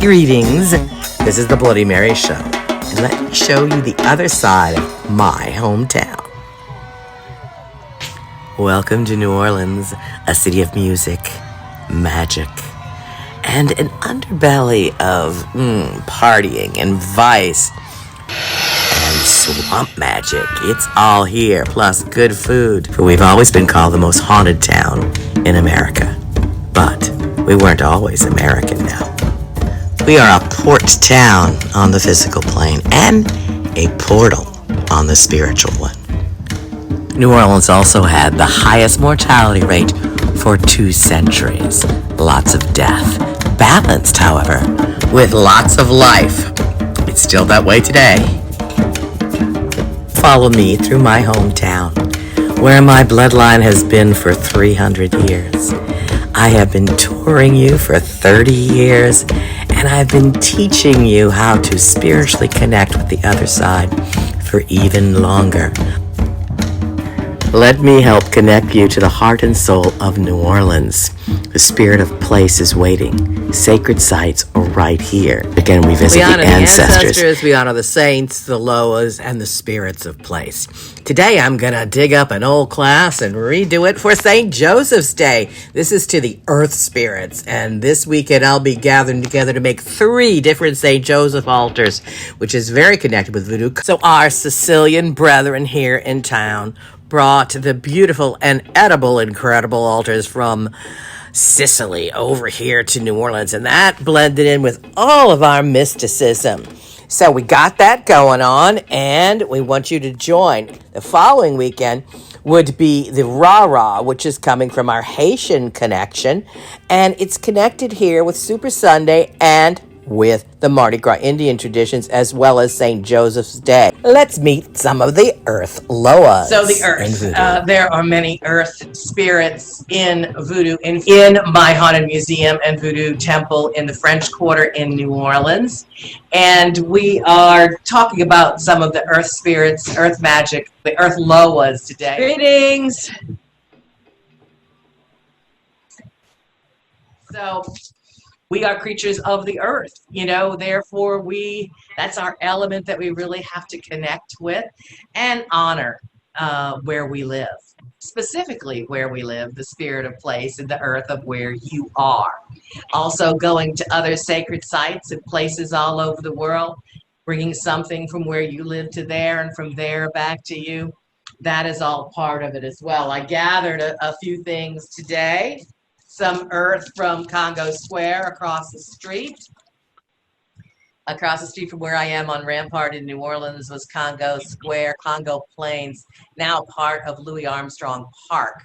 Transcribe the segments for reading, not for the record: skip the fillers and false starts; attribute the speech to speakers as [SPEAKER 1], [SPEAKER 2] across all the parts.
[SPEAKER 1] Greetings. This is the Bloody Mary Show, and let me show you the other side of my hometown. Welcome to New Orleans, a city of music, magic, and an underbelly of partying and vice and swamp magic. It's all here, plus good food. For we've always been called the most haunted town in America. But we weren't always American now. We are a port town on the physical plane and a portal on the spiritual one. New Orleans also had the highest mortality rate for 2 centuries. Lots of death. Balanced, however, with lots of life. It's still that way today. Follow me through my hometown, where my bloodline has been for 300 years. I have been touring you for 30 years, and I've been teaching you how to spiritually connect with the other side for even longer. Let me help connect you to the heart and soul of New Orleans. The spirit of place is waiting. Sacred sites are right here. Again, we visit the ancestors. We honor the saints, the Loas, and the spirits of place. Today, I'm going to dig up an old class and redo it for St. Joseph's Day. This is to the earth spirits, and this weekend I'll be gathering together to make 3 different St. Joseph altars, which is very connected with voodoo. So our Sicilian brethren here in town brought the beautiful and edible, incredible altars from Sicily over here to New Orleans, and that blended in with all of our mysticism. So we got that going on, and we want you to join. The following weekend would be the Rara, which is coming from our Haitian connection, and it's connected here with Super Sunday and with the Mardi Gras Indian traditions, as well as St. Joseph's Day. Let's meet some of the Earth Loas.
[SPEAKER 2] So the earth, there are many earth spirits in voodoo, in my haunted museum and voodoo temple in the French Quarter in New Orleans. And we are talking about some of the earth spirits, earth magic, the Earth Loas today. Greetings. So we are creatures of the earth, therefore that's our element that we really have to connect with and honor where we live, specifically where we live, the spirit of place and the earth of where you are. Also going to other sacred sites and places all over the world, bringing something from where you live to there and from there back to you. That is all part of it as well. I gathered a few things today. Some earth from Congo Square across the street. Across the street from where I am on Rampart in New Orleans was Congo Square, Congo Plains, now part of Louis Armstrong Park.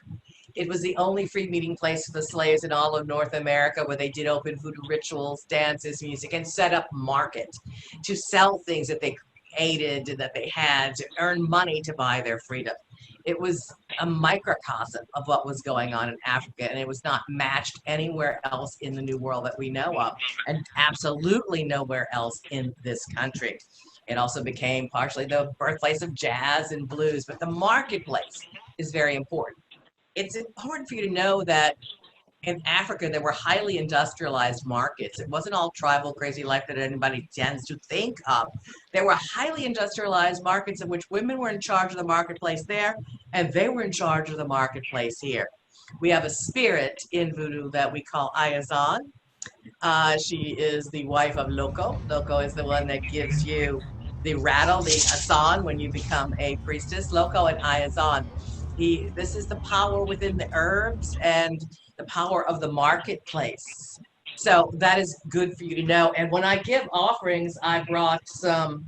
[SPEAKER 2] It was the only free meeting place for the slaves in all of North America, where they did open voodoo rituals, dances, music, and set up market to sell things that they created, that they had, to earn money to buy their freedom. It was a microcosm of what was going on in Africa, and it was not matched anywhere else in the New World that we know of, and absolutely nowhere else in this country. It also became partially the birthplace of jazz and blues, but the marketplace is very important. It's important for you to know that in Africa, there were highly industrialized markets. It wasn't all tribal crazy life that anybody tends to think of. There were highly industrialized markets in which women were in charge of the marketplace there, and they were in charge of the marketplace here. We have a spirit in voodoo that we call Assan. She is the wife of Loco. Loco is the one that gives you the rattle, the Assan, when you become a priestess. Loco and Assan. This is the power within the herbs and the power of the marketplace. So that is good for you to know. And when I give offerings, I brought some.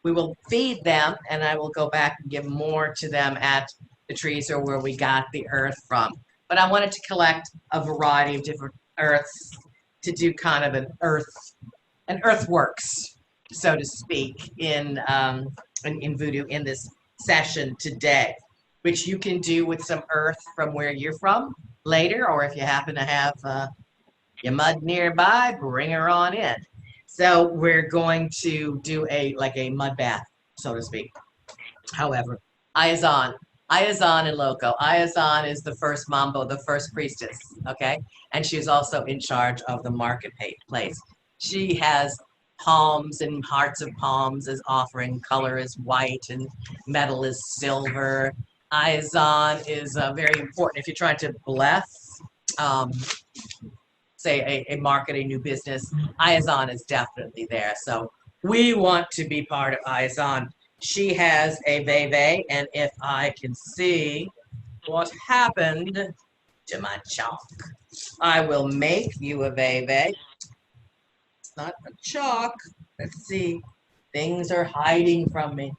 [SPEAKER 2] We will feed them, and I will go back and give more to them at the trees or where we got the earth from. But I wanted to collect a variety of different earths to do kind of an earthworks, so to speak, in voodoo in this session today, which you can do with some earth from where you're from later, or if you happen to have your mud nearby, bring her on in. So we're going to do a mud bath, so to speak. However, Assan and Loco. Assan is the first mambo, the first priestess, okay? And she's also in charge of the marketplace. She has palms and hearts of palms as offering. Color is white and metal is silver. Assan is very important if you're trying to bless, say, a market, a new business. Assan is definitely there. So we want to be part of Assan. She has a vase, and if I can see what happened to my chalk, I will make you a vase. It's not a chalk. Let's see. Things are hiding from me.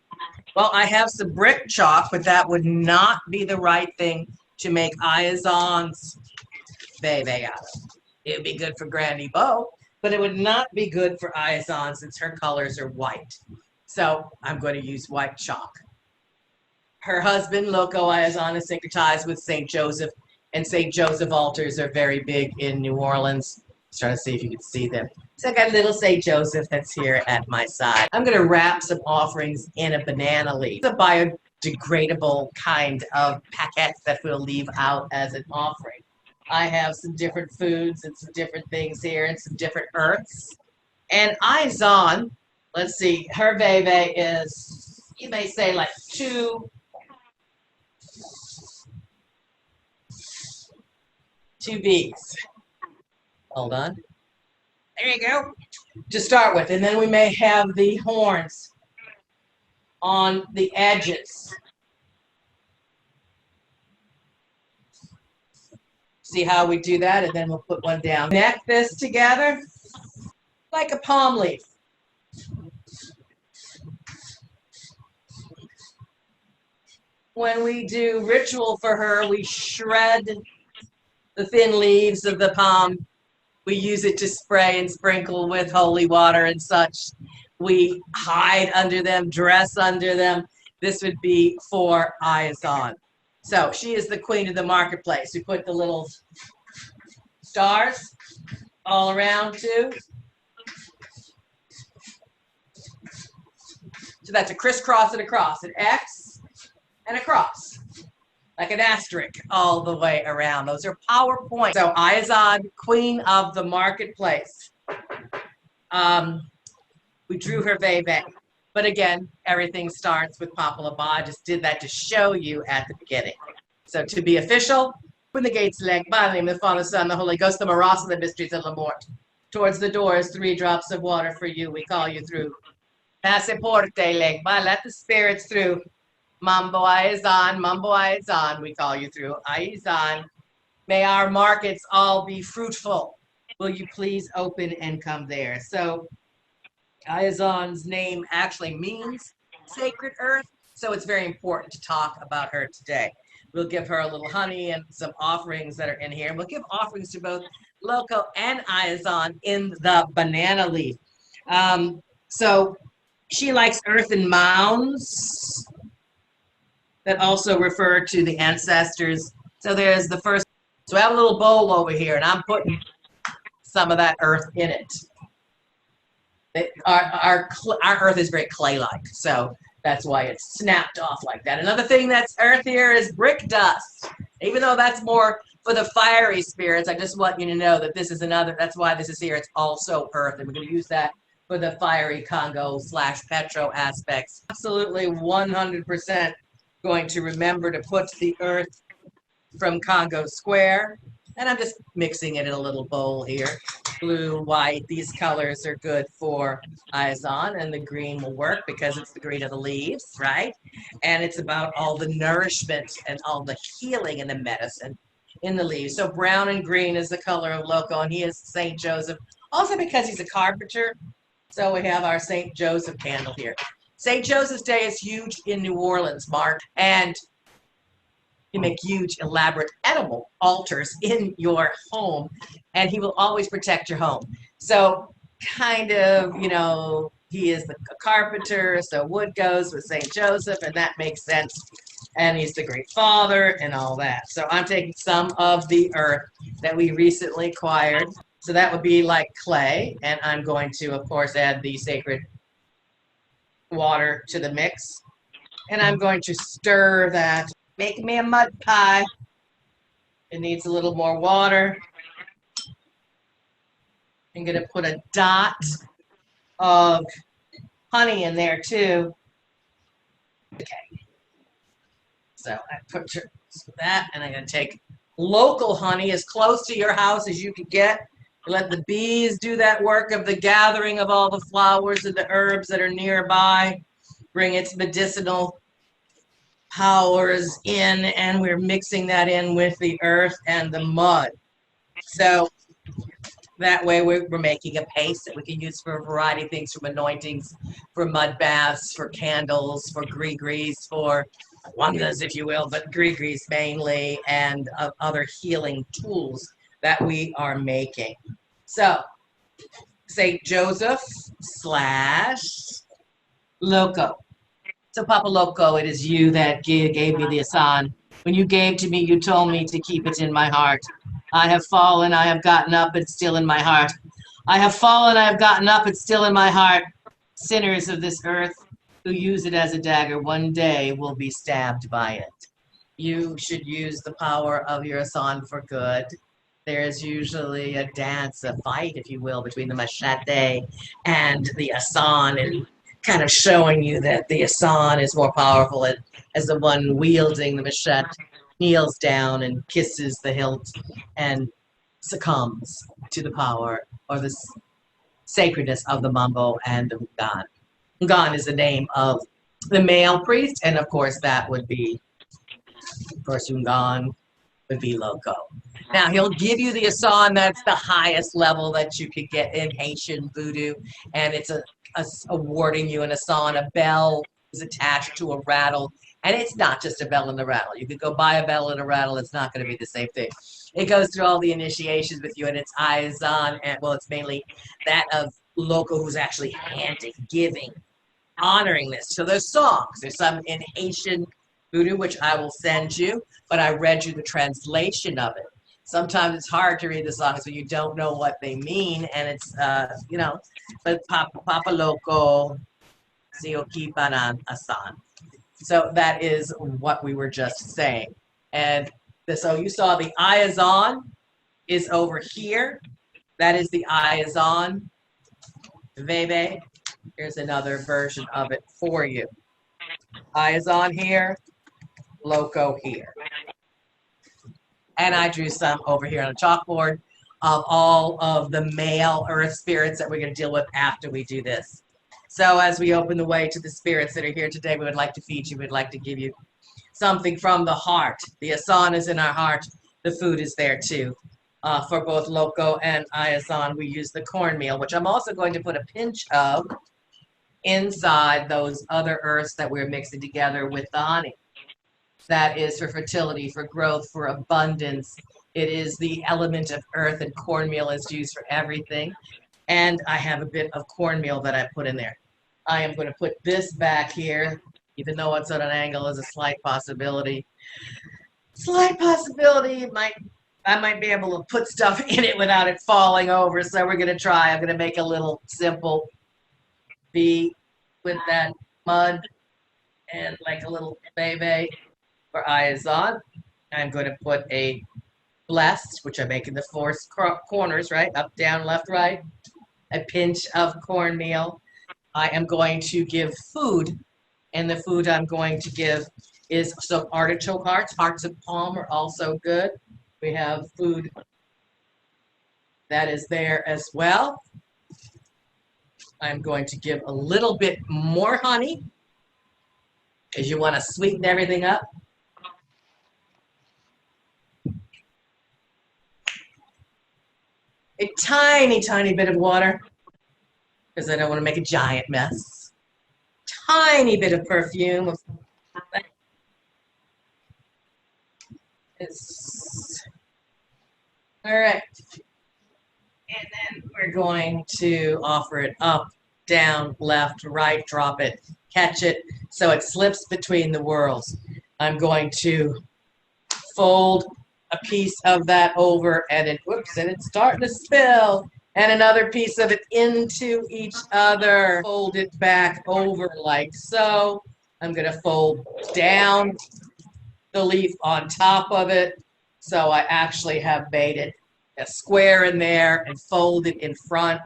[SPEAKER 2] Well, I have some brick chalk, but that would not be the right thing to make Assan's vase out of. It would be good for Granny Bo, but it would not be good for Assan since her colors are white. So I'm going to use white chalk. Her husband, Loco Assan, is syncretized with St. Joseph, and St. Joseph altars are very big in New Orleans. I was trying to see if you could see them. So I got little St. Joseph that's here at my side. I'm going to wrap some offerings in a banana leaf. It's a biodegradable kind of packet that we'll leave out as an offering. I have some different foods and some different things here and some different earths. And Assan, let's see, her veve is, you may say, like two V's. Hold on. There you go. To start with. And then we may have the horns on the edges. See how we do that? And then we'll put one down. Connect this together like a palm leaf. When we do ritual for her, we shred the thin leaves of the palm. We use it to spray and sprinkle with holy water and such. We hide under them, dress under them. This would be for Assan. So she is the queen of the marketplace. We put the little stars all around too. So that's a crisscross and a cross, an X and a cross, like an asterisk all the way around. Those are power points. So Assan, queen of the marketplace. We drew her veve. But again, everything starts with Papa Ba. I just did that to show you at the beginning. So to be official, open the gates, leg, by the name of the Father, Son, the Holy Ghost, the Maras, and the mysteries of the Mort. Towards the doors, 3 drops of water for you. We call you through. Passaporte, leg, by let the spirits through. Mambo Assan, we call you through. Assan, may our markets all be fruitful. Will you please open and come there? So Assan's name actually means sacred earth, so it's very important to talk about her today. We'll give her a little honey and some offerings that are in here. We'll give offerings to both Loco and Assan in the banana leaf. So she likes earthen mounds that also refer to the ancestors. So there's the first. So I have a little bowl over here, and I'm putting some of that earth in it. Our earth is very clay-like, so that's why it's snapped off like that. Another thing that's earthier is brick dust. Even though that's more for the fiery spirits, I just want you to know that this is another, that's why this is here. It's also earth, and we're going to use that for the fiery Congo / Petro aspects. Absolutely 100% going to remember to put the earth from Congo Square. And I'm just mixing it in a little bowl here. Blue, white, these colors are good for Assan, and the green will work because it's the green of the leaves, right? And it's about all the nourishment and all the healing and the medicine in the leaves. So brown and green is the color of Loco, and he is St. Joseph. Also because he's a carpenter, so we have our St. Joseph candle here. St. Joseph's Day is huge in New Orleans, Mark, and you make huge, elaborate edible altars in your home, and he will always protect your home. So kind of, you know, he is a carpenter, so wood goes with St. Joseph, and that makes sense. And he's the great father and all that. So I'm taking some of the earth that we recently acquired. So that would be like clay, and I'm going to, of course, add the sacred water to the mix. And I'm going to stir that. Make me a mud pie. It needs a little more water. I'm going to put a dot of honey in there too. Okay. So I put that, and I'm going to take local honey as close to your house as you can get. Let the bees do that work of the gathering of all the flowers and the herbs that are nearby. Bring its medicinal powers in, and we're mixing that in with the earth and the mud. So that way we're making a paste that we can use for a variety of things, from anointings, for mud baths, for candles, for gree-grees, for wangas, if you will, but gree-grees mainly, and other healing tools that we are making. So, St. Joseph / Loco. So, Papa Loco, it is you that gave me the Assan. When you gave to me, you told me to keep it in my heart. I have fallen, I have gotten up, it's still in my heart. I have fallen, I have gotten up, it's still in my heart. Sinners of this earth who use it as a dagger one day will be stabbed by it. You should use the power of your Assan for good. There's usually a dance, a fight, if you will, between the machete and the Assan, and kind of showing you that the Assan is more powerful as the one wielding the machete kneels down and kisses the hilt and succumbs to the power or the sacredness of the Mambo and the Ngan. Ngan is the name of the male priest, and of course that would be, Ngan would be Loco. Now, he'll give you the Assan. That's the highest level that you could get in Haitian voodoo, and it's awarding you an Assan. A bell is attached to a rattle, and it's not just a bell and a rattle. You could go buy a bell and a rattle. It's not going to be the same thing. It goes through all the initiations with you, and it's Assan, and well, it's mainly that of Loco, who's actually handing, giving, honoring this. So there's songs. There's some in Haitian voodoo, which I will send you, but I read you the translation of it. Sometimes it's hard to read the songs when you don't know what they mean, and it's, but Papa Loco, Sioki Banan Assan. So that is what we were just saying. And so you saw the Assan is over here. That is the Assan. Veve. Here's another version of it for you. Assan here, Loco here. And I drew some over here on a chalkboard of all of the male earth spirits that we're going to deal with after we do this. So as we open the way to the spirits that are here today, we would like to feed you. We'd like to give you something from the heart. The Assan is in our heart. The food is there too. For both Loco and Assan, we use the cornmeal, which I'm also going to put a pinch of inside those other earths that we're mixing together with the honey. That is for fertility, for growth, for abundance. It is the element of earth, and cornmeal is used for everything. And I have a bit of cornmeal that I put in there. I am going to put this back here, even though it's at an angle, is a slight possibility. Slight possibility I might be able to put stuff in it without it falling over. So we're going to try. I'm going to make a little simple V with that mud and like a little bebe. For Assan, I'm going to put a blessed, which I make in the four corners, right? Up, down, left, right. A pinch of cornmeal. I am going to give food, and the food I'm going to give is some artichoke hearts. Hearts of palm are also good. We have food that is there as well. I'm going to give a little bit more honey, because you want to sweeten everything up. A tiny, tiny bit of water, because I don't want to make a giant mess. Tiny bit of perfume. All right. And then we're going to offer it up, down, left, right, drop it, catch it, so it slips between the worlds. I'm going to fold a piece of that over, and it's starting to spill, and another piece of it into each other. Fold it back over like so. I'm going to fold down the leaf on top of it, so I actually have made it a square in there and fold it in front.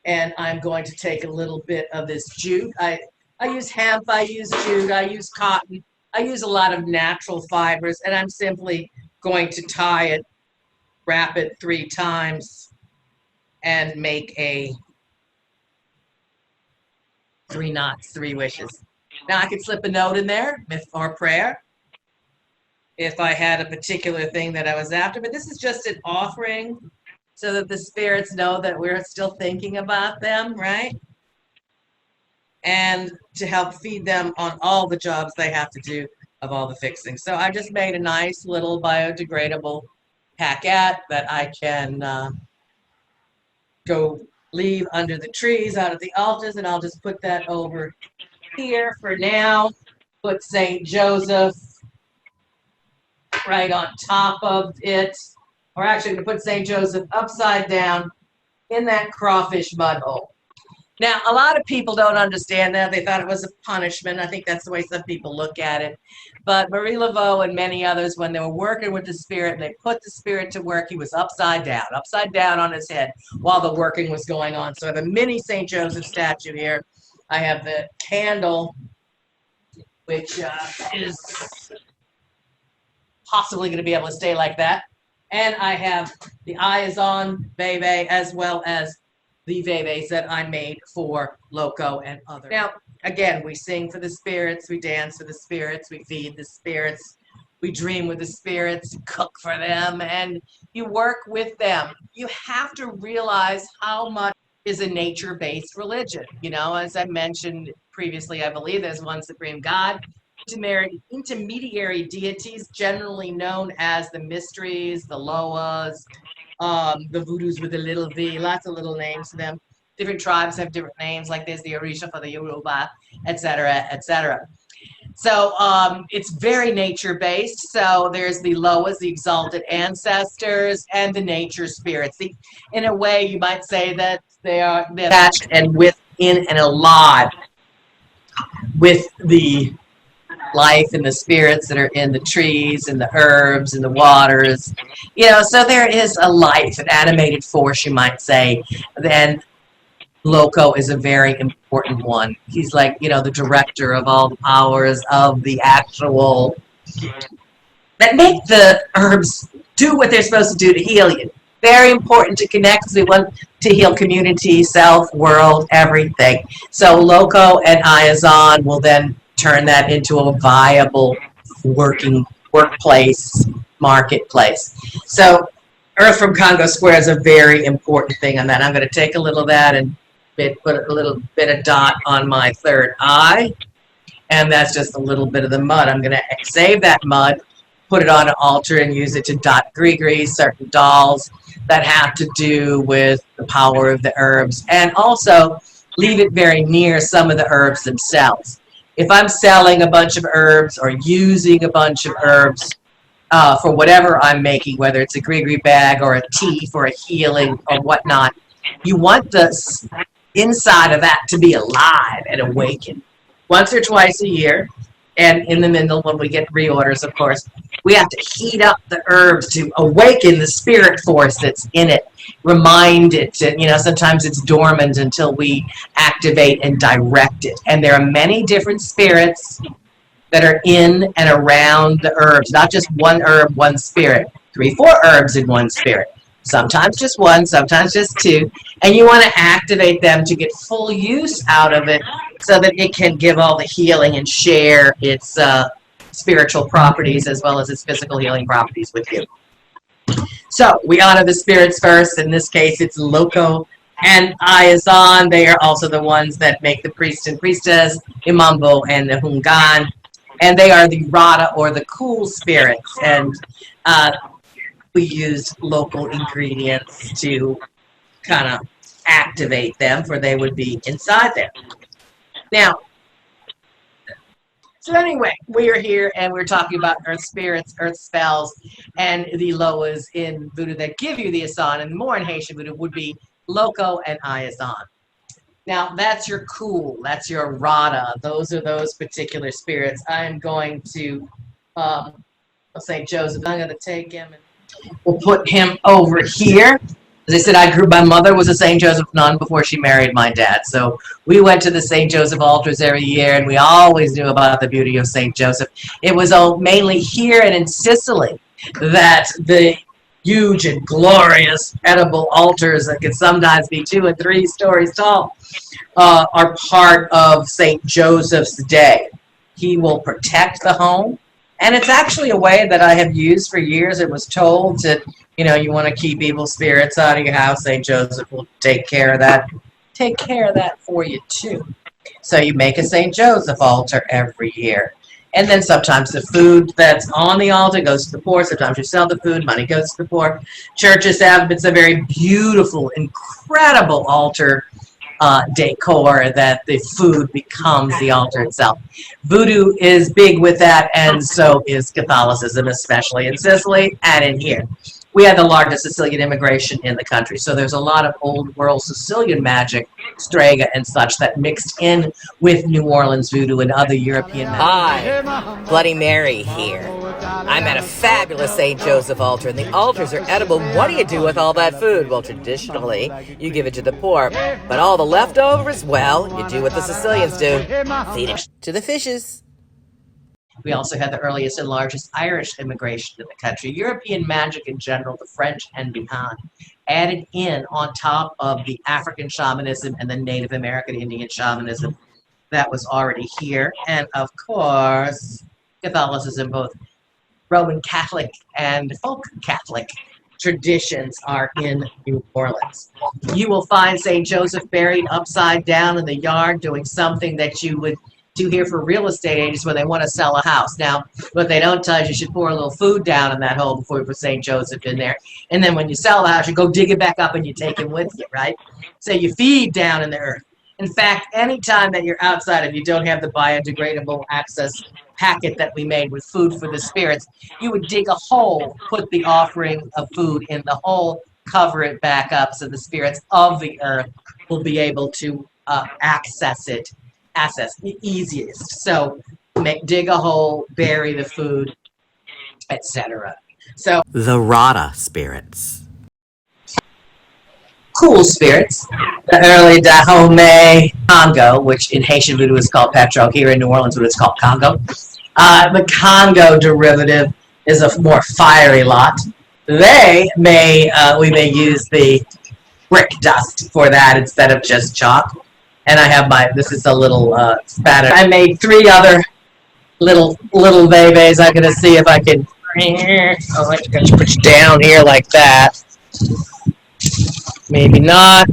[SPEAKER 2] And I'm going to take a little bit of this jute. I use hemp, I use jute, I use cotton. I use a lot of natural fibers, and I'm simply going to tie it, wrap it 3 times, and make a 3 knots, 3 wishes. Now I could slip a note in there or prayer if I had a particular thing that I was after, but this is just an offering so that the spirits know that we're still thinking about them, right? And to help feed them on all the jobs they have to do of all the fixing. So I just made a nice little biodegradable packet that I can go leave under the trees out of the altars, and I'll just put that over here for now. Put St. Joseph right on top of it. Or actually, I'm going to put St. Joseph upside down in that crawfish mud hole. Now, a lot of people don't understand that. They thought it was a punishment. I think that's the way some people look at it. But Marie Laveau and many others, when they were working with the spirit, and they put the spirit to work, he was upside down on his head while the working was going on. So I have a mini St. Joseph statue here. I have the candle, which is possibly going to be able to stay like that. And I have the Assan vase, as well as the vase that I made for Loco and others. Now, again, we sing for the spirits, we dance for the spirits, we feed the spirits, we dream with the spirits, cook for them, and you work with them. You have to realize how much is a nature-based religion. You know, as I mentioned previously, I believe there's one supreme God. Intermediary deities, generally known as the mysteries, the Loas, the Voodoos with a little V, lots of little names to them. Different tribes have different names, like there's the Orisha for the Yoruba, etc., etc. So it's very nature-based. So there's the Loas, the exalted ancestors, and the nature spirits. In a way, you might say that they're attached and within and alive with the life and the spirits that are in the trees and the herbs and the waters, you know, so there is a life, an animated force, you might say. Then Loco is a very important one. He's like, you know, the director of all the powers of the actual, that make the herbs do what they're supposed to do to heal you. Very important to connect, because we want to heal community, self, world, everything. So Loco and Assan will then turn that into a viable working workplace, marketplace. So Earth from Congo Square is a very important thing on that. I'm going to take a little of that and put a little bit of dot on my third eye, and that's just a little bit of the mud. I'm going to save that mud, put it on an altar, and use it to dot gree-gree, certain dolls that have to do with the power of the herbs, and also leave it very near some of the herbs themselves. If I'm selling a bunch of herbs or using a bunch of herbs for whatever I'm making, whether it's a gree-gree bag or a tea for a healing or whatnot, you want the inside of that to be alive and awakened. Once or twice a year, and in the middle when we get reorders, of course, we have to heat up the herbs to awaken the spirit force that's in it. Remind it to, you know, sometimes it's dormant until we activate and direct it. And there are many different spirits that are in and around the herbs, not just one herb, one spirit, 3, 4 herbs in one spirit. Sometimes just one, sometimes just 2. And you want to activate them to get full use out of it so that it can give all the healing and share its spiritual properties as well as its physical healing properties with you. So we honor the spirits first. In this case, it's Loco and Assan. They are also the ones that make the priest and priestess, Imambo and the Hungan. And they are the Rara, or the cool spirits. And we use local ingredients to kind of activate them, for they would be inside there. Now, so anyway, we are here and we're talking about earth spirits, earth spells, and the Loas in Voodoo that give you the Assan, and more in Haitian Voodoo would be Loco and Assan. Now, that's your cool, that's your Rara. Those are those particular spirits. I'm going to, St. Joseph, I'm going to take him and We'll put him over here. As I said, my mother was a St. Joseph nun before she married my dad. So we went to the St. Joseph altars every year, and we always knew about the beauty of St. Joseph. It was mainly here and in Sicily that the huge and glorious edible altars that can sometimes be 2 and 3 stories tall are part of St. Joseph's Day. He will protect the home. And it's actually a way that I have used for years. It was told that, you want to keep evil spirits out of your house. St. Joseph will take care of that. Take care of that for you, too. So you make a St. Joseph altar every year. And then sometimes the food that's on the altar goes to the poor. Sometimes you sell the food, money goes to the poor. Churches have, it's a very beautiful, incredible altar decor that the food becomes the altar itself. Voodoo is big with that, and so is Catholicism, especially in Sicily and in here. We had the largest Sicilian immigration in the country, so there's a lot of old world Sicilian magic, strega and such, that mixed in with New Orleans voodoo and other European magic.
[SPEAKER 1] Hi, Bloody Mary here. I'm at a fabulous St. Joseph altar, and the altars are edible. What do you do with all that food? Well, traditionally, you give it to the poor, but all the leftovers, well, you do what the Sicilians do. Feed it to the fishes.
[SPEAKER 2] We also had the earliest and largest Irish immigration in the country. European magic in general, the French and beyond, added in on top of the African shamanism and the Native American Indian shamanism that was already here. And of course, Catholicism, both Roman Catholic and folk Catholic traditions are in New Orleans. You will find St. Joseph buried upside down in the yard doing something that you would do here for real estate agents when they want to sell a house. Now, what they don't tell you should pour a little food down in that hole before you put St. Joseph in there. And then when you sell the house, you go dig it back up and you take him with you, right? So you feed down in the earth. In fact, anytime that you're outside and you don't have the biodegradable access packet that we made with food for the spirits, you would dig a hole, put the offering of food in the hole, cover it back up so the spirits of the earth will be able to access it easiest. So dig a hole, bury the food, etc. So
[SPEAKER 1] the Rara spirits.
[SPEAKER 2] Cool spirits. The early Dahomey Congo, which in Haitian voodoo is called Petro, here in New Orleans voodoo is called Congo. The Congo derivative is a more fiery lot. We may use the brick dust for that instead of just chalk. And I have this is a little spatter. I made 3 other little vaves. I'm going to see if I can, I'm going to put you down here like that. Maybe not.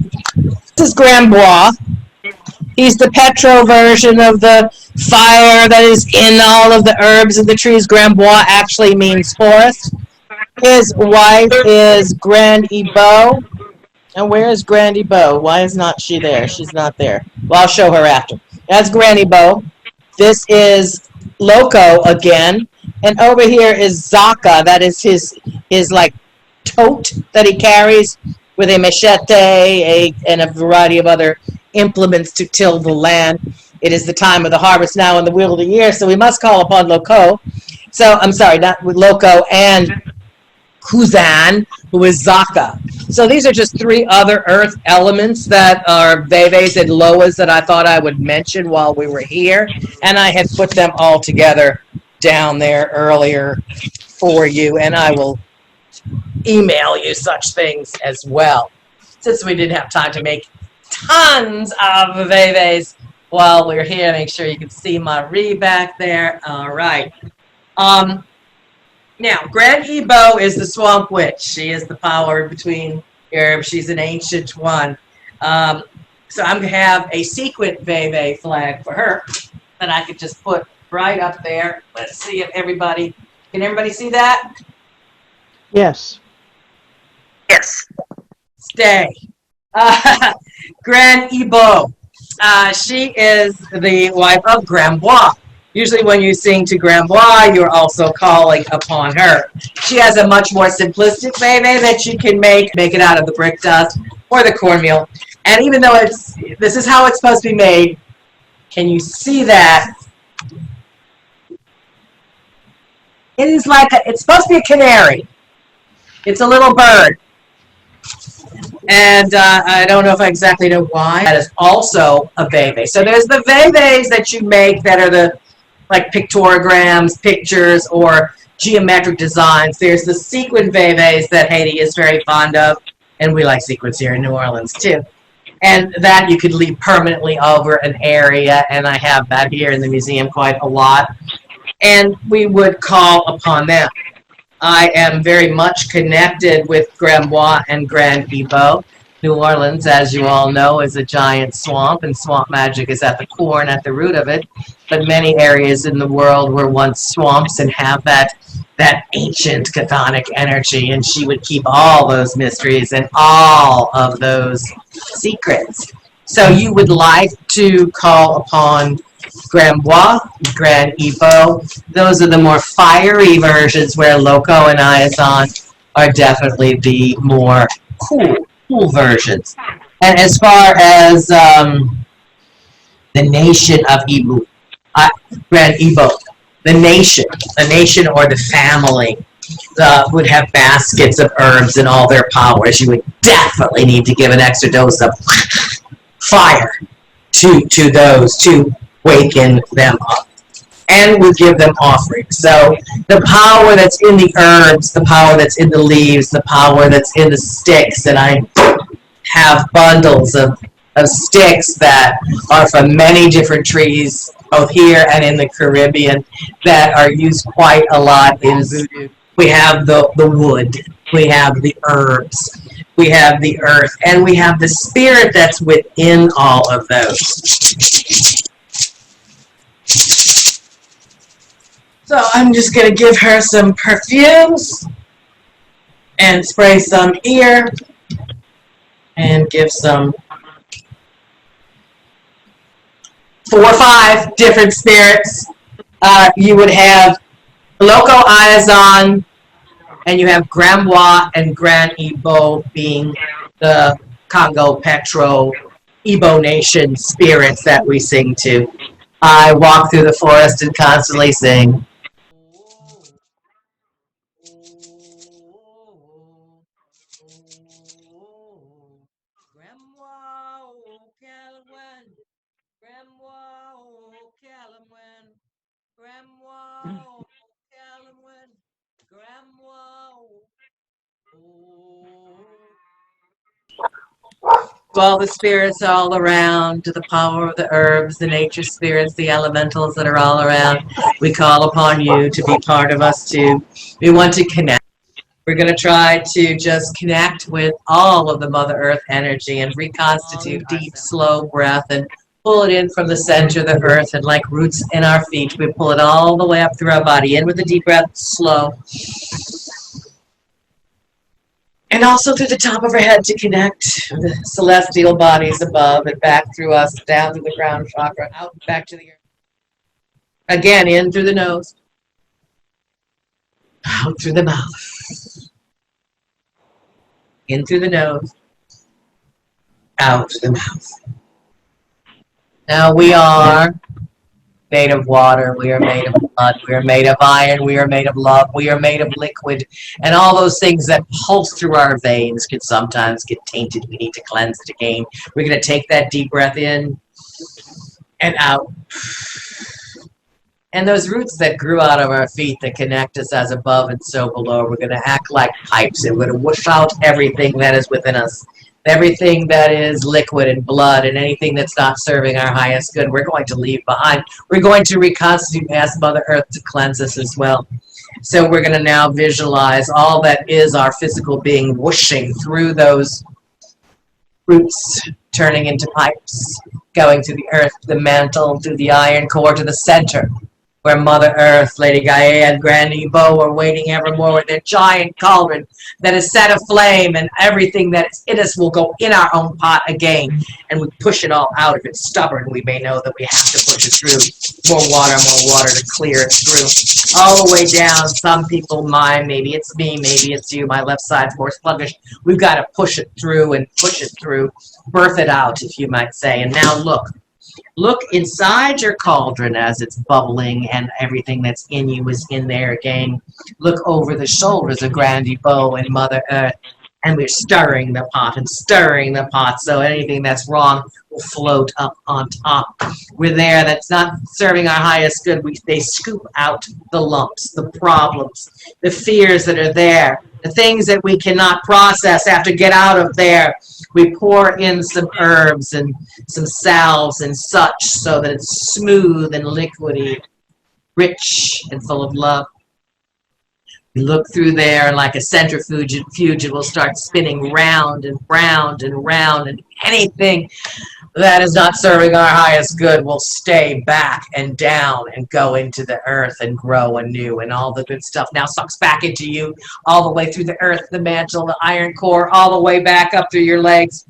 [SPEAKER 2] This is Grambois. He's the Petro version of the fire that is in all of the herbs and the trees. Grambois actually means forest. His wife is Grand Ebo. And where is Grandy Bo? Why is not she there? She's not there. Well, I'll show her after. That's Granny Bo. This is Loco again. And over here is Zaka. That is his like tote that he carries with a machete and a variety of other implements to till the land. It is the time of the harvest now in the wheel of the year, so we must call upon Loco. So, I'm sorry, not with Loco and Kuzan, who is Zaka. So these are just 3 other earth elements that are Veves and Loas that I thought I would mention while we were here. And I had put them all together down there earlier for you, and I will email you such things as well. Since we didn't have time to make tons of Veves while we're here, make sure you can see Marie back there. All right. Now, Grand Ebo is the swamp witch. She is the power between herbs. She's an ancient one. So I'm going to have a sequin Veve flag for her that I could just put right up there. Let's see if can everybody see that?
[SPEAKER 3] Yes.
[SPEAKER 2] Yes. Stay. Grand Ebo. She is the wife of Grambois. Usually when you sing to Grambois, you're also calling upon her. She has a much more simplistic Veve that you can make it out of the brick dust or the cornmeal. And even though this is how it's supposed to be made, can you see that? It is like it's supposed to be a canary. It's a little bird. And I don't know if I exactly know why. That is also a vase. So there's the vase that you make that are the like pictograms, pictures, or geometric designs. There's the sequin vase that Haiti is very fond of, and we like sequins here in New Orleans too. And that you could leave permanently over an area, and I have that here in the museum quite a lot. And we would call upon them. I am very much connected with Grandbois and Grand Ebo. New Orleans, as you all know, is a giant swamp, and swamp magic is at the core and at the root of it. But many areas in the world were once swamps and have that ancient chthonic energy, and she would keep all those mysteries and all of those secrets. So you would like to call upon Grandbois, Grand Ebo. Those are the more fiery versions, where Loco and Assan are definitely the more cool versions. And as far as the nation of Ibu, Grand Ebo, the nation or the family would have baskets of herbs and all their powers. You would definitely need to give an extra dose of fire to those to waken them up, and would give them offerings. So the power that's in the herbs, the power that's in the leaves, the power that's in the sticks, and I have bundles of sticks that are from many different trees, both here and in the Caribbean, that are used quite a lot in voodoo. We have the wood, we have the herbs, we have the earth, and we have the spirit that's within all of those. So I'm just going to give her some perfumes and spray some here and give some 4 or 5 different spirits. You would have Loco Assan, and you have Grandbois and Grand Ebo being the Congo, Petro, Ebo Nation spirits that we sing to. I walk through the forest and constantly sing. All the spirits all around, to the power of the herbs, the nature spirits, the elementals that are all around. We call upon you to be part of us too. We want to connect. We're going to try to just connect with all of the Mother Earth energy and reconstitute deep, slow breath and pull it in from the center of the earth, and like roots in our feet, we pull it all the way up through our body. In with a deep breath, slow. And also through the top of our head to connect the celestial bodies above and back through us, down to the ground chakra, out back to the earth. Again, in through the nose, out through the mouth. In through the nose, out through the mouth. Now we are made of water, we are made of blood, we are made of iron, we are made of love, we are made of liquid, and all those things that pulse through our veins can sometimes get tainted. We need to cleanse it again. We're going to take that deep breath in and out. And those roots that grew out of our feet that connect us as above and so below, we're going to act like pipes, and we're going to whoosh out everything that is within us. Everything that is liquid and blood and anything that's not serving our highest good, we're going to leave behind. We're going to reconstitute, ask Mother Earth to cleanse us as well. So we're going to now visualize all that is our physical being whooshing through those roots, turning into pipes, going to the earth, the mantle, through the iron core to the center, where Mother Earth, Lady Gaia, and Grand Ebo are waiting evermore with their giant cauldron that is set aflame, and everything that is in us will go in our own pot again, and we push it all out. If it's stubborn, we may know that we have to push it through. More water to clear it through. All the way down. Some people mind, maybe it's me, maybe it's you, my left side's more sluggish. We've got to push it through and push it through, birth it out, if you might say. And now look. Look inside your cauldron as it's bubbling and everything that's in you is in there again. Look over the shoulders of Grandy Bow and Mother Earth, and we're stirring the pot and stirring the pot so anything that's wrong will float up on top. We're there, that's not serving our highest good. They scoop out the lumps, the problems, the fears that are there, the things that we cannot process, have to get out of there. We pour in some herbs and some salves and such so that it's smooth and liquidy, rich and full of love. We look through there, and like a centrifuge, it will start spinning round and round and round, and anything that is not serving our highest good will stay back and down and go into the earth and grow anew, and all the good stuff now sucks back into you, all the way through the earth, the mantle, the iron core, all the way back up through your legs,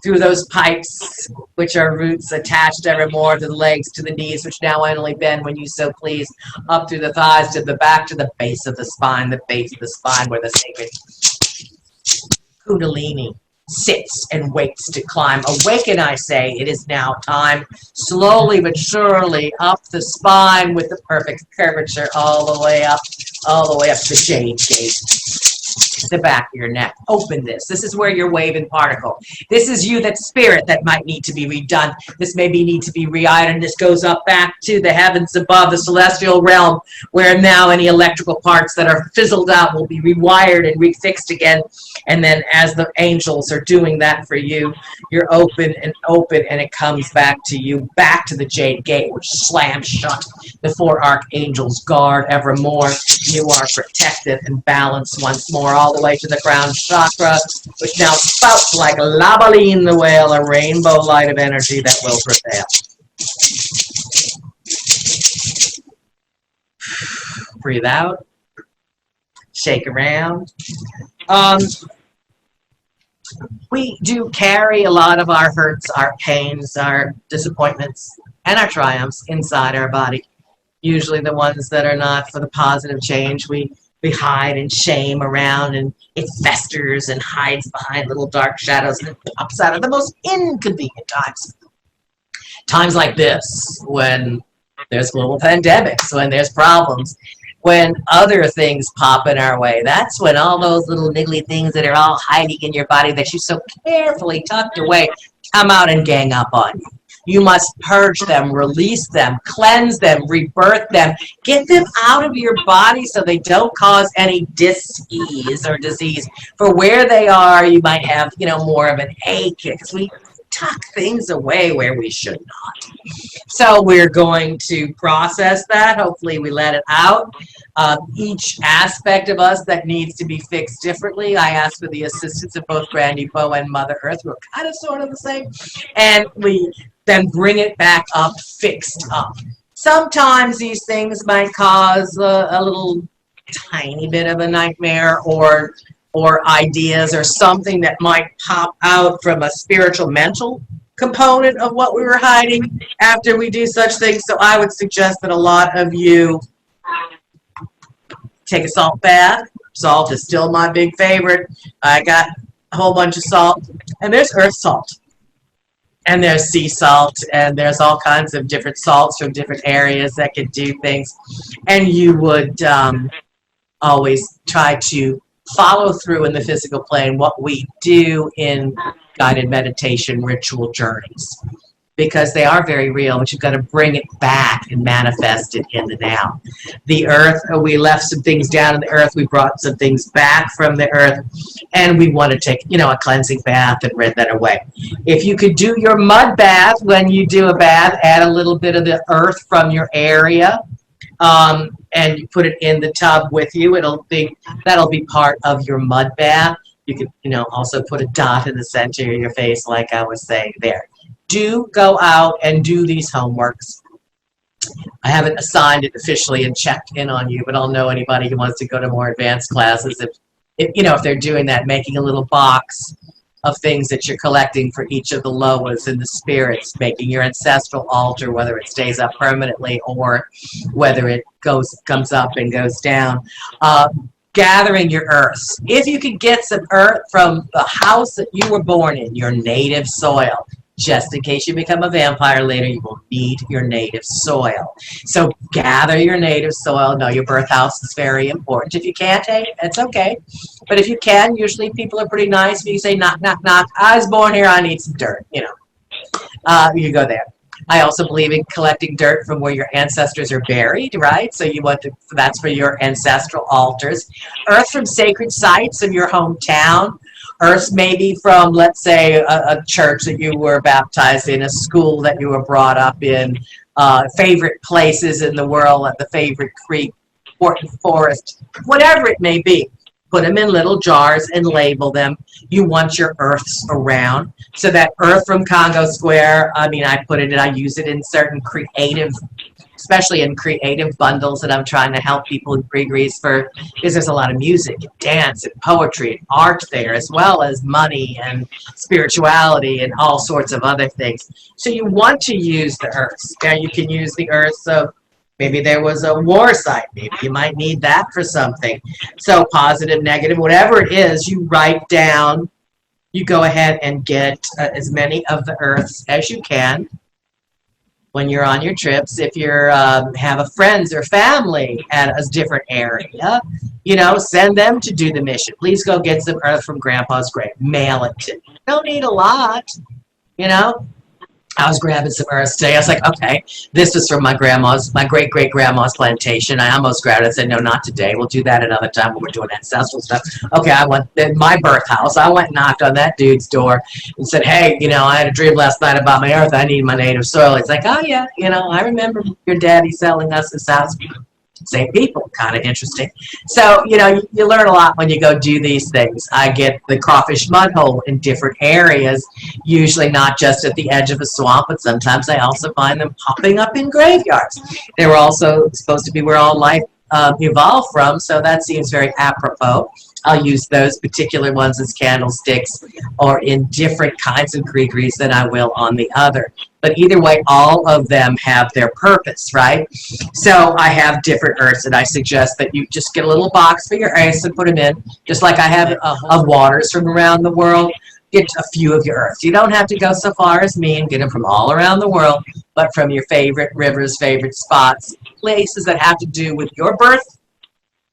[SPEAKER 2] through those pipes, which are roots attached evermore to the legs, to the knees, which now only bend when you so please, up through the thighs, to the back, to the base of the spine, where the sacred Kundalini sits and waits to climb. Awaken, I say, it is now time. Slowly but surely up the spine with the perfect curvature all the way up to the jade gate. The back of your neck. Open this. This is where you're waving particle. This is you, that spirit that might need to be redone. This maybe need to be re-ironed. This goes up back to the heavens above, the celestial realm, where now any electrical parts that are fizzled out will be rewired and refixed again. And then as the angels are doing that for you, you're open, and it comes back to you, back to the jade gate, which slams shut. The four archangels guard evermore. You are protected and balanced once more, all the way to the crown chakra, which now spouts like Labaline the whale, a rainbow light of energy that will prevail. Breathe out. Shake around. We do carry a lot of our hurts, our pains, our disappointments, and our triumphs inside our body. Usually the ones that are not for the positive change, we hide and shame around, and it festers and hides behind little dark shadows, and it pops out at the most inconvenient times. Times like this, when there's global pandemics, when there's problems, when other things pop in our way. That's when all those little niggly things that are all hiding in your body that you so carefully tucked away come out and gang up on you. You must purge them, release them, cleanse them, rebirth them, get them out of your body so they don't cause any dis-ease or disease. For where they are, you might have, more of an ache, because we tuck things away where we should not. So we're going to process that. Hopefully we let it out. Each aspect of us that needs to be fixed differently, I ask for the assistance of both Grandy Bow and Mother Earth, who are kind of sort of the same. And we then bring it back up, fixed up. Sometimes these things might cause a little tiny bit of a nightmare, or ideas, or something that might pop out from a spiritual mental component of what we were hiding after we do such things. So I would suggest that a lot of you take a salt bath. Salt is still my big favorite. I got a whole bunch of salt, and there's earth salt, and there's sea salt, and there's all kinds of different salts from different areas that can do things. And you would always try to follow through in the physical plane what we do in guided meditation ritual journeys, because they are very real, but you've got to bring it back and manifest it in the now. The earth, we left some things down in the earth, we brought some things back from the earth, and we want to take, a cleansing bath and rid that away. If you could do your mud bath when you do a bath, add a little bit of the earth from your area, and you put it in the tub with you. That'll be part of your mud bath. You could, also put a dot in the center of your face, like I was saying there. Do go out and do these homeworks. I haven't assigned it officially and checked in on you, but I'll know anybody who wants to go to more advanced classes if they're doing that, making a little box of things that you're collecting for each of the Loas and the spirits, making your ancestral altar, whether it stays up permanently or whether it comes up and goes down. Gathering your earths. If you could get some earth from the house that you were born in, your native soil, just in case you become a vampire later, you will need your native soil. So gather your native soil. No, your birth house is very important. If you can't, hey, that's okay. But if you can, usually people are pretty nice. If you say, knock, knock, knock, I was born here, I need some dirt, you know, you go there. I also believe in collecting dirt from where your ancestors are buried, right? So you want to, that's for your ancestral altars. Earth from sacred sites of your hometown. Earth maybe from, let's say, a church that you were baptized in, a school that you were brought up in, favorite places in the world, like the favorite creek, forest, whatever it may be. Put them in little jars and label them. You want your earths around. So that earth from Congo Square, I mean, I put it in, I use it in certain creative, especially in creative bundles that I'm trying to help people in Gregory's for, because there's a lot of music and dance and poetry and art there, as well as money and spirituality and all sorts of other things. So you want to use the earths. Now you can use the earths of, maybe there was a war site. Maybe you might need that for something. So positive, negative, whatever it is, you write down. You go ahead and get as many of the earths as you can when you're on your trips. If you're have a friends or family at a different area, you know, send them to do the mission. Please go get some earth from Grandpa's grave. Mail it to. Don't need a lot, you know. I was grabbing some earth today. I was like, okay, this is from my great-great-grandma's plantation. I almost grabbed it and said, no, not today. We'll do that another time when we're doing ancestral stuff. Okay, I went in my birth house. I went and knocked on that dude's door and said, hey, you know, I had a dream last night about my earth. I need my native soil. He's like, oh, yeah, you know, I remember your daddy selling us this house. Same people, kind of interesting. So, you know, you learn a lot when you go do these things. I get the crawfish mud hole in different areas, usually not just at the edge of a swamp, but sometimes I also find them popping up in graveyards. They were also supposed to be where all life evolved from, so that seems very apropos. I'll use those particular ones as candlesticks or in different kinds of gree-grees than I will on the other. But either way, all of them have their purpose, right? So I have different earths, and I suggest that you just get a little box for your earths and put them in, just like I have of waters from around the world. Get a few of your earths. You don't have to go so far as me and get them from all around the world, but from your favorite rivers, favorite spots, places that have to do with your birth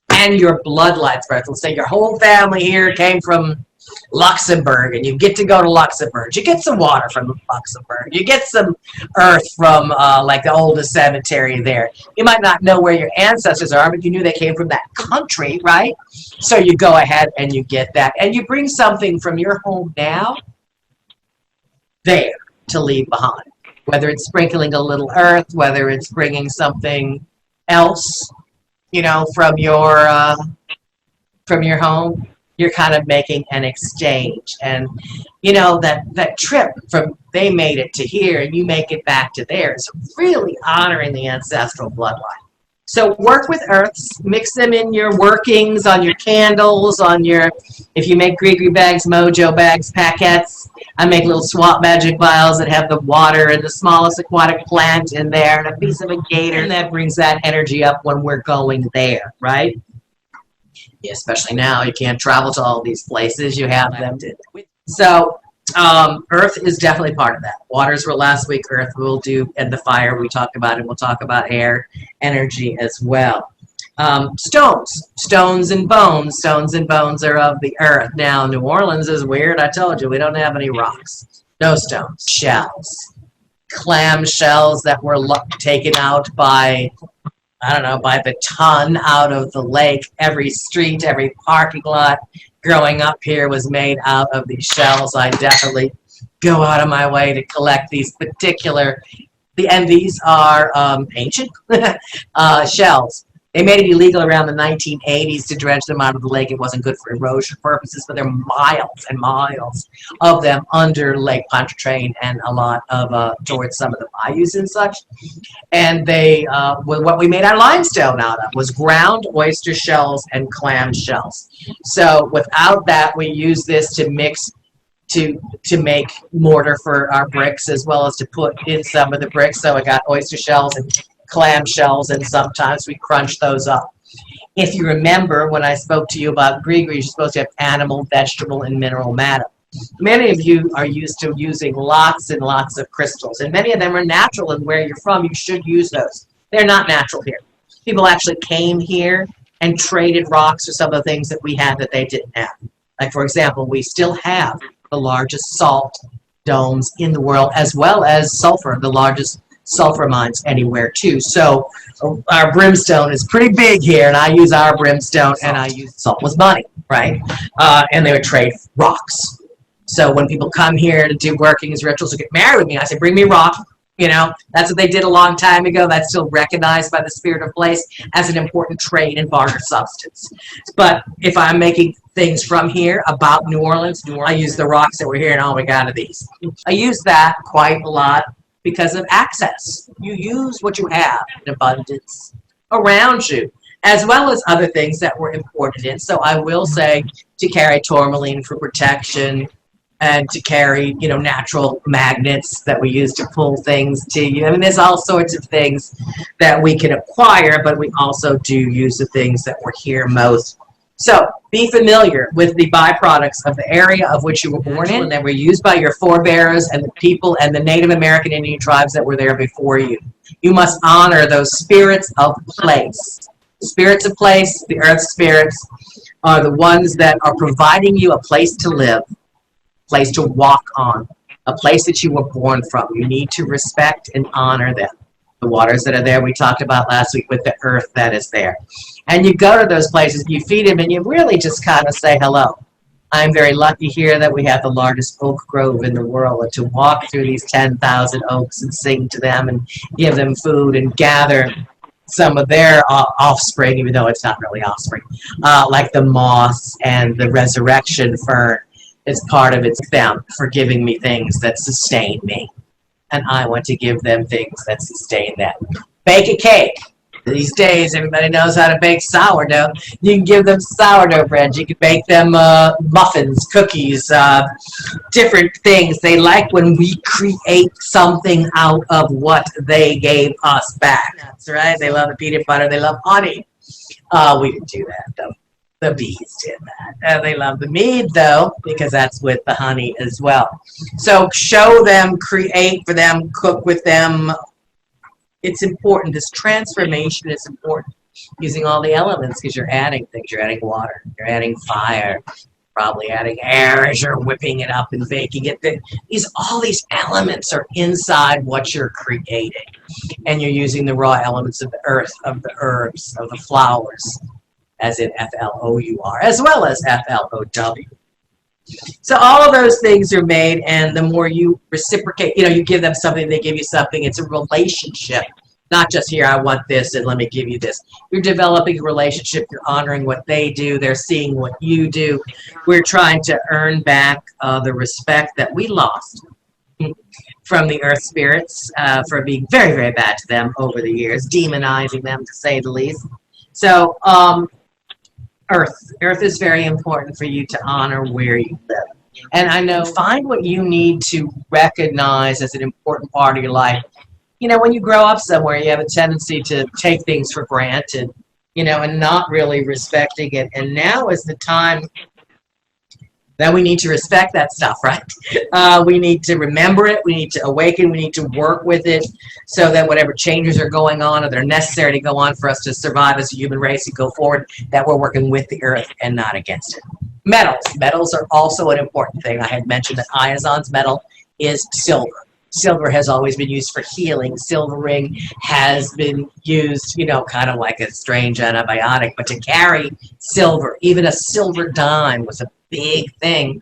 [SPEAKER 2] and your bloodline's birth. Let's say your whole family here came from Luxembourg, and you get to go to Luxembourg. You get some water from Luxembourg. You get some earth from like the oldest cemetery there. You might not know where your ancestors are, but you knew they came from that country, right? So you go ahead and you get that. And you bring something from your home now there to leave behind. Whether it's sprinkling a little earth, whether it's bringing something else, you know, from your home, you're kind of making an exchange. And, you know, that trip from they made it to here and you make it back to there is really honoring the ancestral bloodline. So work with earths, mix them in your workings, on your candles, on your, if you make gree bags, mojo bags, paquettes. I make little swap magic vials that have the water and the smallest aquatic plant in there and a piece of a gator, and that brings that energy up when we're going there, right? Yeah, especially now, you can't travel to all these places. You have them to. So earth is definitely part of that. Waters were last week. Earth will do, and the fire we talked about, and we'll talk about air energy as well. Stones and bones. Stones and bones are of the earth. Now, New Orleans is weird. I told you, we don't have any rocks. No stones. Shells. Clam shells that were taken out by, I don't know, by the ton out of the lake. Every street, every parking lot growing up here was made out of these shells. I definitely go out of my way to collect these particular, and these are ancient shells. They made it illegal around the 1980s to dredge them out of the lake. It wasn't good for erosion purposes, but there are miles and miles of them under Lake Pontchartrain and a lot of towards some of the bayous and such. And they, what we made our limestone out of was ground oyster shells and clam shells. So without that, we use this to mix to make mortar for our bricks, as well as to put in some of the bricks. So I got oyster shells and clam shells, and sometimes we crunch those up. If you remember when I spoke to you about gree-grees, you're supposed to have animal, vegetable, and mineral matter. Many of you are used to using lots and lots of crystals, and many of them are natural, and where you're from, you should use those. They're not natural here. People actually came here and traded rocks for some of the things that we had that they didn't have. Like, for example, we still have the largest salt domes in the world, as well as sulfur, the largest sulfur mines anywhere too. So our brimstone is pretty big here, and I use our brimstone, and I use salt was money, right? And they would trade rocks. So when people come here to do workings, rituals, or get married with me, I say, bring me a rock. You know, that's what they did a long time ago. That's still recognized by the spirit of place as an important trade and barter substance. But if I'm making things from here about New Orleans, I use the rocks that were here, and oh my God, are these. I use that quite a lot because of access. You use what you have in abundance around you, as well as other things that were imported in. So I will say to carry tourmaline for protection, and to carry, you know, natural magnets that we use to pull things to you. I mean, there's all sorts of things that we can acquire, but we also do use the things that were here most. So be familiar with the byproducts of the area of which you were born in, and that were used by your forebears and the people and the Native American Indian tribes that were there before you. You must honor those spirits of place. Spirits of place, the earth spirits, are the ones that are providing you a place to live, place to walk on, a place that you were born from. You need to respect and honor them. The waters that are there, we talked about last week with the earth that is there. And you go to those places, you feed them, and you really just kind of say hello. I'm very lucky here that we have the largest oak grove in the world, and to walk through these 10,000 oaks and sing to them and give them food and gather some of their offspring, even though it's not really offspring, like the moss and the resurrection fern. It's part of it's them for giving me things that sustain me. And I want to give them things that sustain them. Bake a cake. These days, everybody knows how to bake sourdough. You can give them sourdough bread. You can bake them muffins, cookies, different things. They like when we create something out of what they gave us back. That's right. They love the peanut butter. They love honey. We didn't do that, though. The bees did that. They love the mead, though, because that's with the honey as well. So show them, create for them, cook with them. It's important. This transformation is important. Using all the elements, because you're adding things. You're adding water. You're adding fire. Probably adding air as you're whipping it up and baking it. All these elements are inside what you're creating. And you're using the raw elements of the earth, of the herbs, of the flowers, as in F-L-O-U-R, as well as F-L-O-W. So all of those things are made, and the more you reciprocate, you give them something, they give you something. It's a relationship, not just here, I want this, and let me give you this. You're developing a relationship. You're honoring what they do. They're seeing what you do. We're trying to earn back the respect that we lost from the earth spirits for being very, very bad to them over the years, demonizing them, to say the least. So, Earth is very important for you to honor where you live. And I know, find what you need to recognize as an important part of your life. When you grow up somewhere, you have a tendency to take things for granted, and not really respecting it. And now is the time that we need to respect that stuff, right? We need to remember it. We need to awaken. We need to work with it so that whatever changes are going on or that are necessary to go on for us to survive as a human race and go forward, that we're working with the earth and not against it. Metals. Metals are also an important thing. I had mentioned that Assan's metal is silver. Silver has always been used for healing. Silvering has been used, kind of like a strange antibiotic. But to carry silver, even a silver dime, was a big thing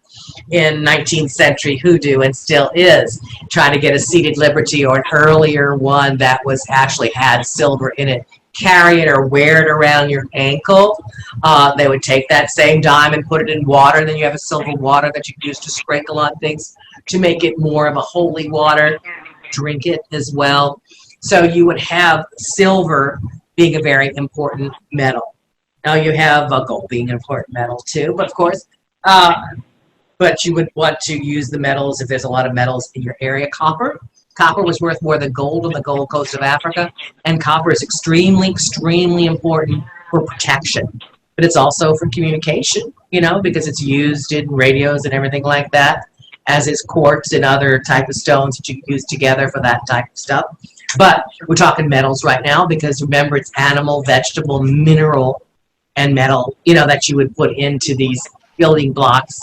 [SPEAKER 2] in 19th century hoodoo, and still is. Trying to get a seated liberty or an earlier one that was actually had silver in it. Carry it or wear it around your ankle. They would take that same dime and put it in water, and then you have a silver water that you use to sprinkle on things to make it more of a holy water. Drink it as well. So you would have silver being a very important metal. Now you have gold being an important metal too, but of course, but you would want to use the metals if there's a lot of metals in your area. Copper. Copper was worth more than gold on the Gold Coast of Africa, and copper is extremely, extremely important for protection. but it's also for communication, you know, because it's used in radios and everything like that, as is quartz and other type of stones that you use together for that type of stuff. But we're talking metals right now because remember, it's animal, vegetable, mineral, and metal, you know, that you would put into these building blocks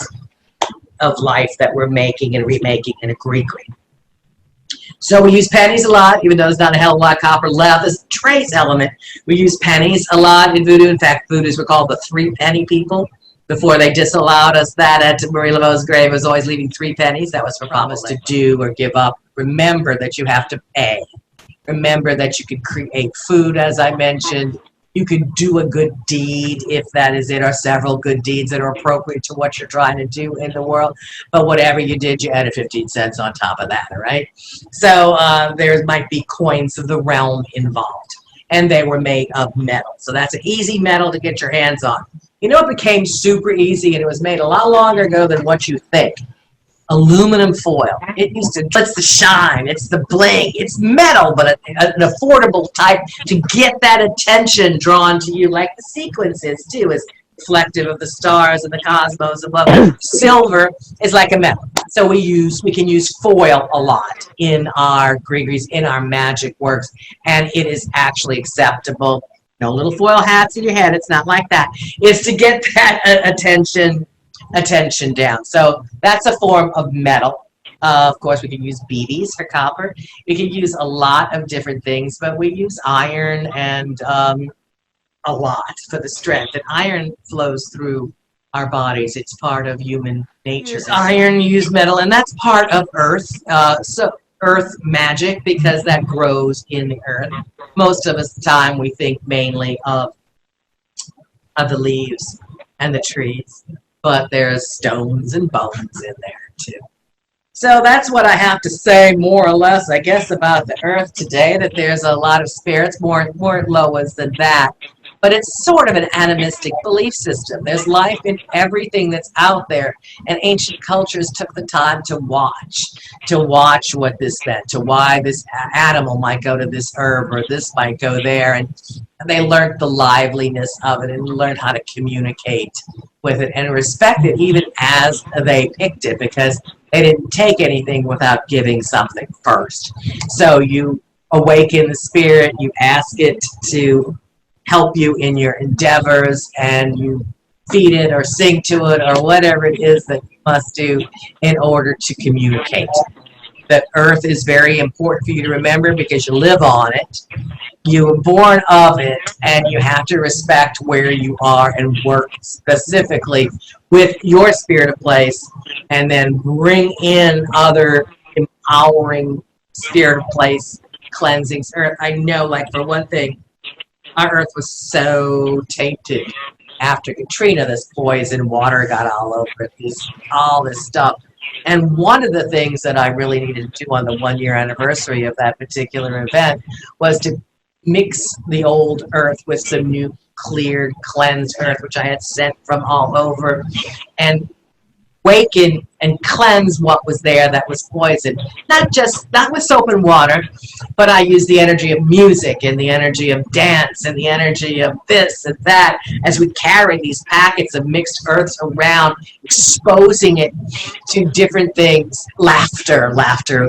[SPEAKER 2] of life that we're making and remaking in a Greek. So we use pennies a lot, even though there's not a hell of a lot of copper left. There's a trace element. We use pennies a lot in voodoo. In fact, voodoo's were called the 3 penny people before they disallowed us that at Marie Laveau's grave. Was always leaving 3 pennies. That was for promise to do or give up. Remember that you have to pay. Remember that you can create food, as I mentioned. You can do a good deed, if that is it, or several good deeds that are appropriate to what you're trying to do in the world. But whatever you did, you added 15 cents on top of that, all right? So there might be coins of the realm involved, and they were made of metal. So that's an easy metal to get your hands on. You know, it became super easy, and it was made a lot longer ago than what you think. Aluminum foil. It used to, it's the shine, it's the bling, it's metal, but an affordable type to get that attention drawn to you, like the sequence is too, is reflective of the stars and the cosmos above. Silver is like a metal. So we can use foil a lot in our grigris, in our magic works, and it is actually acceptable. No little foil hats in your head, it's not like that. It's to get that attention down. So that's a form of metal. Of course, we can use BBs for copper. We can use a lot of different things, but we use iron and a lot for the strength. And iron flows through our bodies. It's part of human nature. Use iron, use metal, and that's part of earth. So earth magic, because that grows in the earth. Most of us time we think mainly of the leaves and the trees. But there's stones and bones in there too. So that's what I have to say, more or less, I guess, about the earth today, that there's a lot of spirits, more Loas than that. But it's sort of an animistic belief system. There's life in everything that's out there. And ancient cultures took the time to watch what this meant, to why this animal might go to this herb or this might go there. And they learned the liveliness of it and learned how to communicate with it and respect it even as they picked it, because they didn't take anything without giving something first. So you awaken the spirit, you ask it to help you in your endeavors, and you feed it or sing to it or whatever it is that you must do in order to communicate. The earth is very important for you to remember because you live on it. You were born of it, and you have to respect where you are and work specifically with your spirit of place, and then bring in other empowering spirit of place cleansings. Earth, I know, like for one thing, our earth was so tainted after Katrina. This poison water got all over it, all this stuff. And one of the things that I really needed to do on the 1-year anniversary of that particular event was to mix the old earth with some new cleared, cleansed earth, which I had sent from all over, and awaken and cleanse what was there that was poisoned. Not with soap and water, but I used the energy of music and the energy of dance and the energy of this and that as we carry these packets of mixed earths around, exposing it to different things. Laughter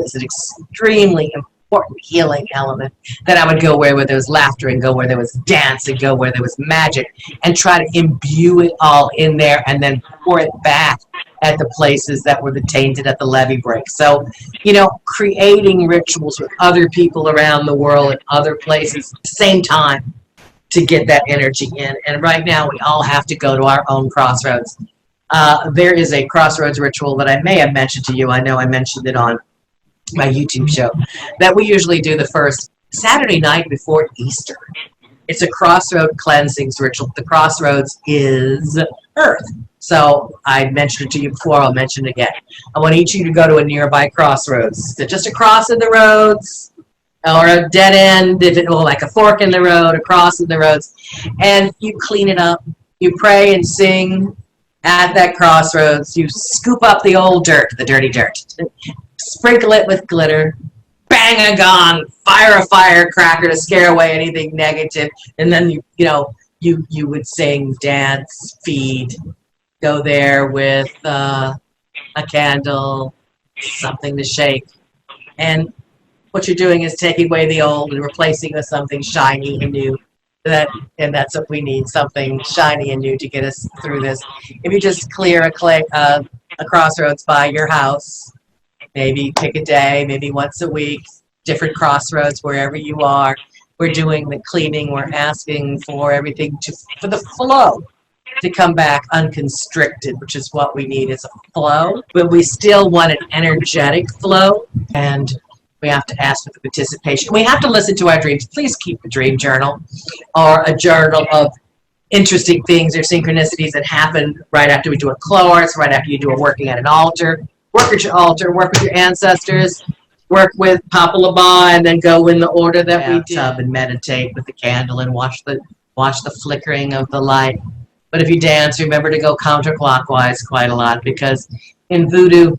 [SPEAKER 2] is an extremely important healing element that I would go where there was laughter, and go where there was dance, and go where there was magic, and try to imbue it all in there and then pour it back at the places that were tainted at the levee break. So, you know, creating rituals with other people around the world and other places at the same time to get that energy in. And right now we all have to go to our own crossroads. There is a crossroads ritual that I may have mentioned to you. I know I mentioned it on my YouTube show, that we usually do the first Saturday night before Easter. It's a crossroad cleansings ritual. The crossroads is earth. So I mentioned it to you before, I'll mention it again. I want each of you to go to a nearby crossroads. So just a cross in the roads, or a dead end, like a fork in the road, a cross in the roads, and you clean it up. You pray and sing at that crossroads. You scoop up the old dirt, the dirty dirt, sprinkle it with glitter, bang a gong, fire a firecracker to scare away anything negative, and then you you would sing, dance, feed, go there with a candle, something to shake. And what you're doing is taking away the old and replacing with something shiny and new. And that's what we need, something shiny and new to get us through this. If you just clear a crossroads by your house, maybe pick a day, maybe once a week, different crossroads wherever you are. We're doing the cleaning. We're asking for everything for the flow to come back unconstricted, which is what we need, is a flow. But we still want an energetic flow, and we have to ask for the participation. We have to listen to our dreams. Please keep a dream journal or a journal of interesting things or synchronicities that happen right after we do a course, right after you do a working at an altar. Work at your altar, work with your ancestors, work with Papa Laba, and then go in the order that we did. And meditate with the candle and watch the flickering of the light. But if you dance, remember to go counterclockwise quite a lot, because in voodoo,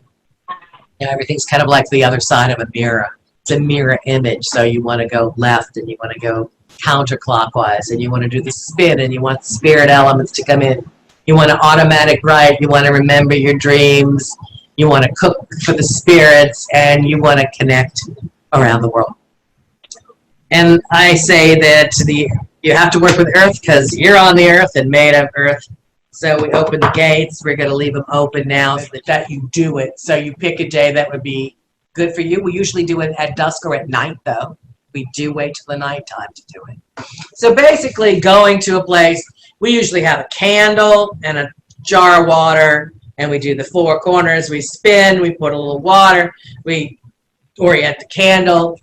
[SPEAKER 2] everything's kind of like the other side of a mirror. It's a mirror image, so you want to go left and you want to go counterclockwise, and you want to do the spin, and you want spirit elements to come in. You want an automatic right, you want to remember your dreams, you want to cook for the spirits, and you want to connect around the world. And I say that you have to work with Earth because you're on the Earth and made of Earth. So we open the gates. We're going to leave them open now so that you do it. So you pick a day that would be good for you. We usually do it at dusk or at night, though. We do wait till the nighttime to do it. So basically, going to a place, we usually have a candle and a jar of water, and we do the four corners. We spin, we put a little water, we orient the candle,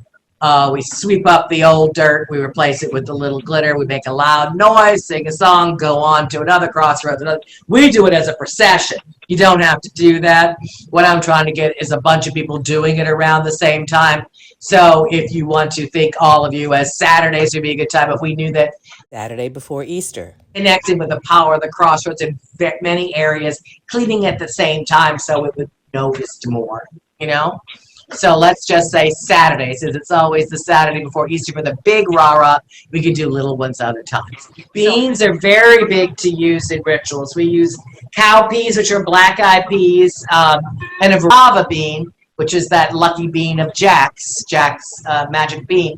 [SPEAKER 2] we sweep up the old dirt, we replace it with the little glitter, we make a loud noise, sing a song, go on to another crossroads. We do it as a procession. You don't have to do that. What I'm trying to get is a bunch of people doing it around the same time. So if you want to think all of you as Saturdays would be a good time, if we knew that
[SPEAKER 1] Saturday before Easter.
[SPEAKER 2] Connecting with the power of the crossroads in many areas, cleaning at the same time so it would be noticed more, you know? So let's just say Saturday, since it's always the Saturday before Easter for the big Rara, we could do little ones other times. Beans are very big to use in rituals. We use cow peas, which are black-eyed peas, and a Rava bean, which is that lucky bean of Jack's magic bean,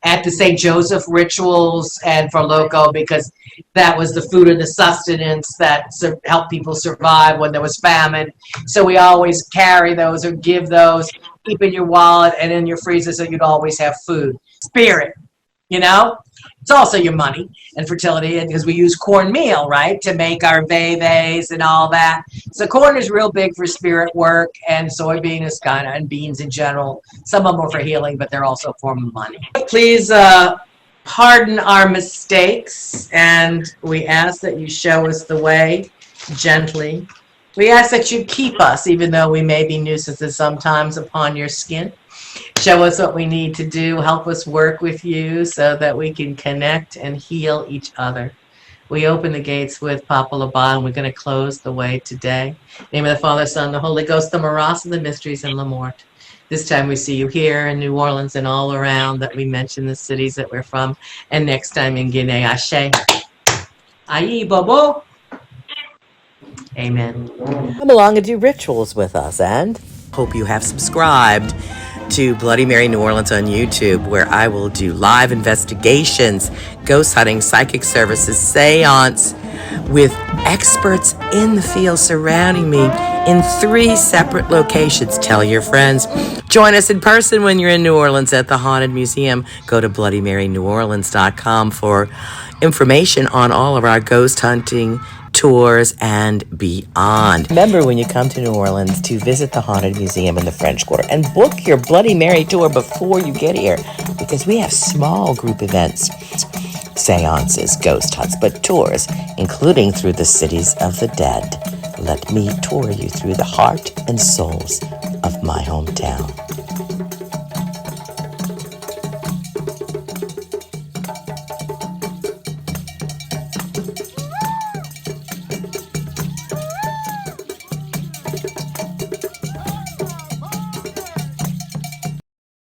[SPEAKER 2] at the St. Joseph rituals and for Loco, because that was the food and the sustenance that helped people survive when there was famine. So we always carry those or give those, keep in your wallet and in your freezer so you'd always have food. Spirit, you know? It's also your money and fertility, because we use cornmeal, right, to make our vase and all that. So corn is real big for spirit work, and soybean is kind of, and beans in general. Some of them are for healing, but they're also for money. Please pardon our mistakes, and we ask that you show us the way gently. We ask that you keep us, even though we may be nuisances sometimes upon your skin. Show us what we need to do. Help us work with you so that we can connect and heal each other. We open the gates with Papa Laba, and we're going to close the way today. In the name of the Father, Son, the Holy Ghost, the Maras, and the mysteries, and La Morte. This time we see you here in New Orleans and all around that we mention the cities that we're from. And next time in Guinea, Ashe. Aye, Bobo. Amen.
[SPEAKER 1] Come along and do rituals with us, and hope you have subscribed to Bloody Mary New Orleans on YouTube, where I will do live investigations, ghost hunting, psychic services, seance with experts in the field surrounding me in 3 separate locations. Tell your friends. Join us in person when you're in New Orleans at the Haunted Museum. Go to BloodyMaryNewOrleans.com for information on all of our ghost hunting tours and beyond. Remember, when you come to New Orleans, to visit the Haunted Museum in the French Quarter and book your Bloody Mary tour before you get here, because we have small group events, seances, ghost hunts, but tours, including through the cities of the dead. Let me tour you through the heart and souls of my hometown.